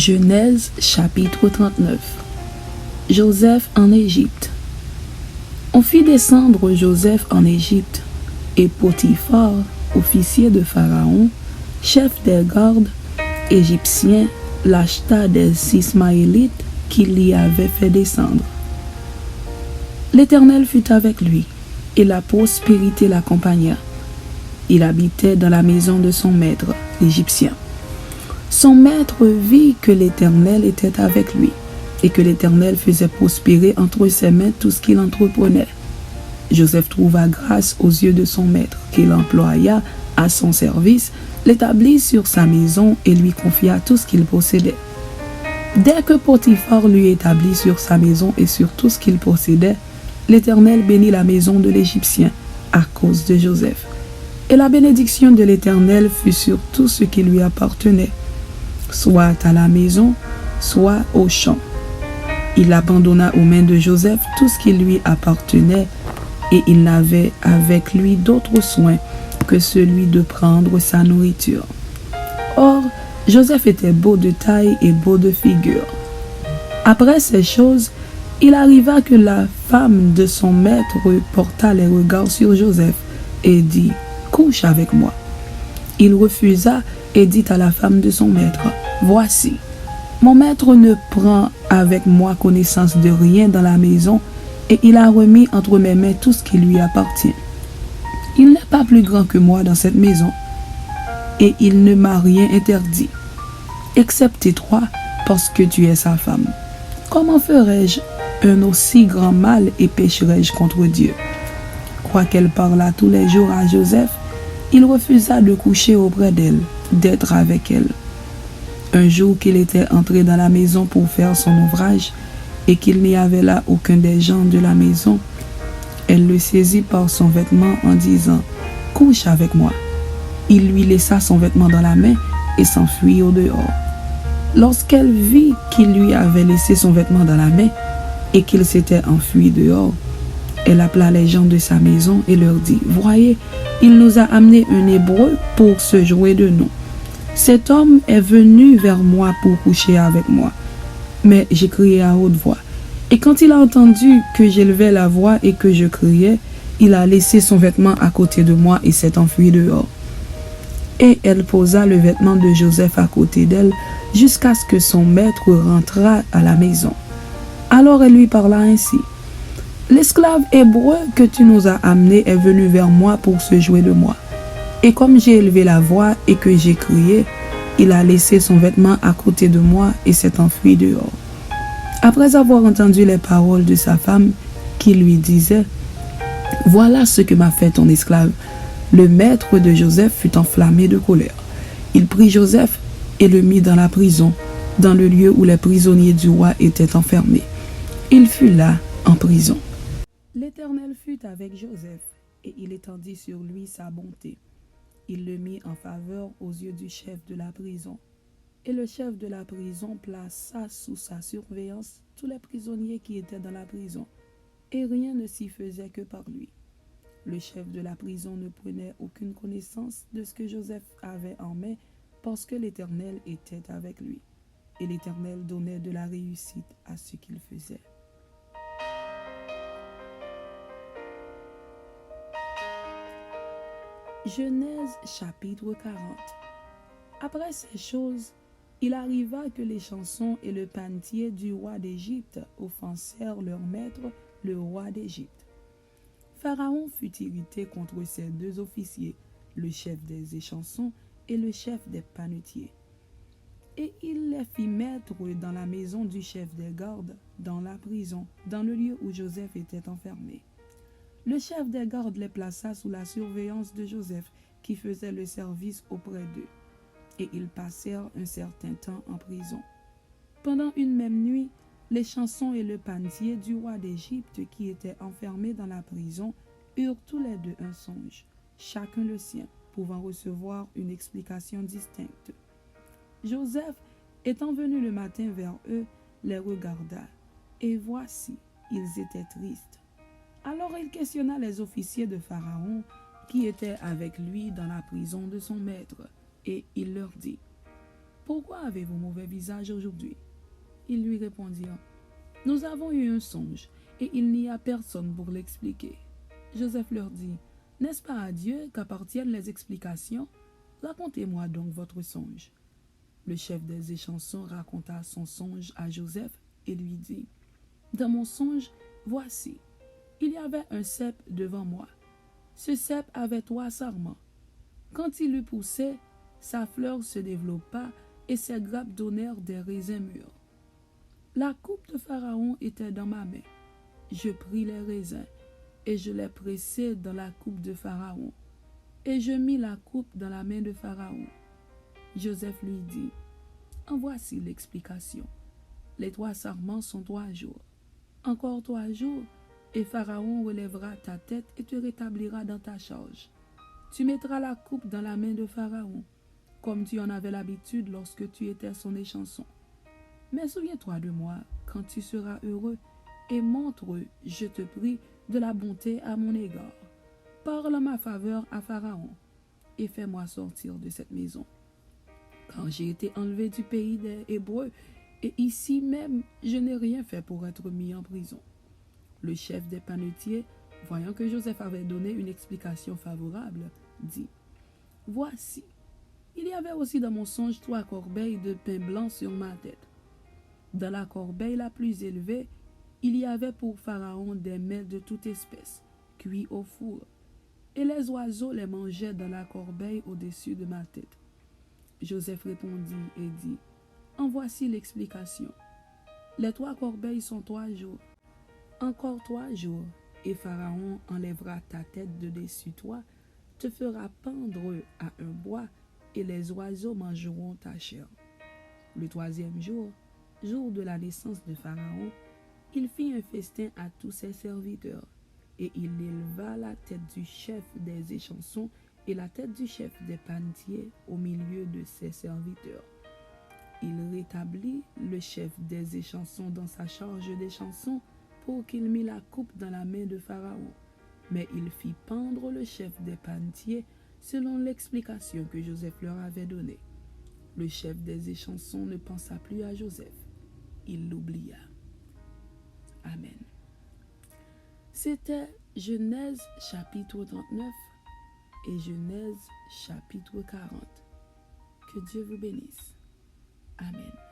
Genèse chapitre 39. Joseph en Égypte. On fit descendre Joseph en Égypte, et Potiphar, officier de Pharaon, chef des gardes égyptiens, l'acheta des Ismaélites qu'il y avait fait descendre. L'Éternel fut avec lui, et la prospérité l'accompagna. Il habitait dans la maison de son maître, l'Égyptien. Son maître vit que l'Éternel était avec lui, et que l'Éternel faisait prospérer entre ses mains tout ce qu'il entreprenait. Joseph trouva grâce aux yeux de son maître, qu'il employa à son service, l'établit sur sa maison et lui confia tout ce qu'il possédait. Dès que Potiphar lui établit sur sa maison et sur tout ce qu'il possédait, l'Éternel bénit la maison de l'Égyptien à cause de Joseph. Et la bénédiction de l'Éternel fut sur tout ce qui lui appartenait, soit à la maison, soit au champ. Il abandonna aux mains de Joseph tout ce qui lui appartenait, et il n'avait avec lui d'autre soin que celui de prendre sa nourriture. Or, Joseph était beau de taille et beau de figure. Après ces choses, il arriva que la femme de son maître porta les regards sur Joseph et dit « Couche avec moi ». Il refusa et dit à la femme de son maître « Voici, mon maître ne prend avec moi connaissance de rien dans la maison, et il a remis entre mes mains tout ce qui lui appartient. Il n'est pas plus grand que moi dans cette maison, et il ne m'a rien interdit, excepté toi, parce que tu es sa femme. Comment ferais-je un aussi grand mal et pécherais-je contre Dieu ?» Quoiqu'elle parlât tous les jours à Joseph, il refusa de coucher auprès d'elle, d'être avec elle. Un jour qu'il était entré dans la maison pour faire son ouvrage, et qu'il n'y avait là aucun des gens de la maison, elle le saisit par son vêtement en disant « Couche avec moi ». Il lui laissa son vêtement dans la main et s'enfuit au dehors. Lorsqu'elle vit qu'il lui avait laissé son vêtement dans la main et qu'il s'était enfui dehors, elle appela les gens de sa maison et leur dit « Voyez, il nous a amené un Hébreu pour se jouer de nous. Cet homme est venu vers moi pour coucher avec moi. Mais j'ai crié à haute voix. Et quand il a entendu que j'élevais la voix et que je criais, il a laissé son vêtement à côté de moi et s'est enfui dehors. » Et elle posa le vêtement de Joseph à côté d'elle jusqu'à ce que son maître rentrât à la maison. Alors elle lui parla ainsi. « L'esclave hébreu que tu nous as amené est venu vers moi pour se jouer de moi. Et comme j'ai élevé la voix et que j'ai crié, il a laissé son vêtement à côté de moi et s'est enfui dehors. » Après avoir entendu les paroles de sa femme qui lui disait « Voilà ce que m'a fait ton esclave », le maître de Joseph fut enflammé de colère. Il prit Joseph et le mit dans la prison, dans le lieu où les prisonniers du roi étaient enfermés. Il fut là, en prison. L'Éternel fut avec Joseph, et il étendit sur lui sa bonté. Il le mit en faveur aux yeux du chef de la prison. Et le chef de la prison plaça sous sa surveillance tous les prisonniers qui étaient dans la prison, et rien ne s'y faisait que par lui. Le chef de la prison ne prenait aucune connaissance de ce que Joseph avait en main, parce que l'Éternel était avec lui, et l'Éternel donnait de la réussite à ce qu'il faisait. Genèse chapitre 40. Après ces choses, il arriva que les chansons et le panetier du roi d'Égypte offensèrent leur maître, le roi d'Égypte. Pharaon fut irrité contre ces deux officiers, le chef des échansons et le chef des panetiers. Et il les fit mettre dans la maison du chef des gardes, dans la prison, dans le lieu où Joseph était enfermé. Le chef des gardes les plaça sous la surveillance de Joseph, qui faisait le service auprès d'eux. Et ils passèrent un certain temps en prison. Pendant une même nuit, les chansons et le panetier du roi d'Égypte qui étaient enfermés dans la prison eurent tous les deux un songe, chacun le sien, pouvant recevoir une explication distincte. Joseph, étant venu le matin vers eux, les regarda, et voici, ils étaient tristes. Alors il questionna les officiers de Pharaon qui étaient avec lui dans la prison de son maître, et il leur dit « pourquoi avez-vous mauvais visage aujourd'hui? Ils lui répondirent, nous avons eu un songe, et il n'y a personne pour l'expliquer. Joseph leur dit, n'est-ce pas à Dieu qu'appartiennent les explications? Racontez-moi donc votre songe. Le chef des échansons raconta son songe à Joseph et lui dit, dans mon songe, voici, il y avait un cep devant moi. Ce cep avait 3 sarments. Quand il eut poussé, sa fleur se développa et ses grappes donnèrent des raisins mûrs. La coupe de Pharaon était dans ma main. Je pris les raisins et je les pressai dans la coupe de Pharaon. Et je mis la coupe dans la main de Pharaon. Joseph lui dit, en voici l'explication. Les 3 sarments sont 3 jours. Encore 3 jours, et Pharaon relèvera ta tête et te rétablira dans ta charge. Tu mettras la coupe dans la main de Pharaon, comme tu en avais l'habitude lorsque tu étais son échanson. Mais souviens-toi de moi quand tu seras heureux et montre, je te prie, de la bonté à mon égard. Parle en ma faveur à Pharaon et fais-moi sortir de cette maison. Quand j'ai été enlevé du pays des Hébreux, et ici même, je n'ai rien fait pour être mis en prison. Le chef des panetiers, voyant que Joseph avait donné une explication favorable, dit, voici, il y avait aussi dans mon songe 3 corbeilles de pain blanc sur ma tête. Dans la corbeille la plus élevée, il y avait pour Pharaon des mets de toute espèce, cuits au four, et les oiseaux les mangeaient dans la corbeille au-dessus de ma tête. Joseph répondit et dit, en voici l'explication. Les 3 corbeilles sont 3 jours. Encore 3 jours, et Pharaon enlèvera ta tête de dessus toi, te fera pendre à un bois, et les oiseaux mangeront ta chair. Le 3e jour, jour de la naissance de Pharaon, il fit un festin à tous ses serviteurs, et il éleva la tête du chef des échansons et la tête du chef des panetiers au milieu de ses serviteurs. Il rétablit le chef des échansons dans sa charge d'échansons pour qu'il mît la coupe dans la main de Pharaon. Mais il fit pendre le chef des panetiers selon l'explication que Joseph leur avait donnée. Le chef des échansons ne pensa plus à Joseph. Il l'oublia. Amen. C'était Genèse chapitre 39 et Genèse chapitre 40. Que Dieu vous bénisse. Amen.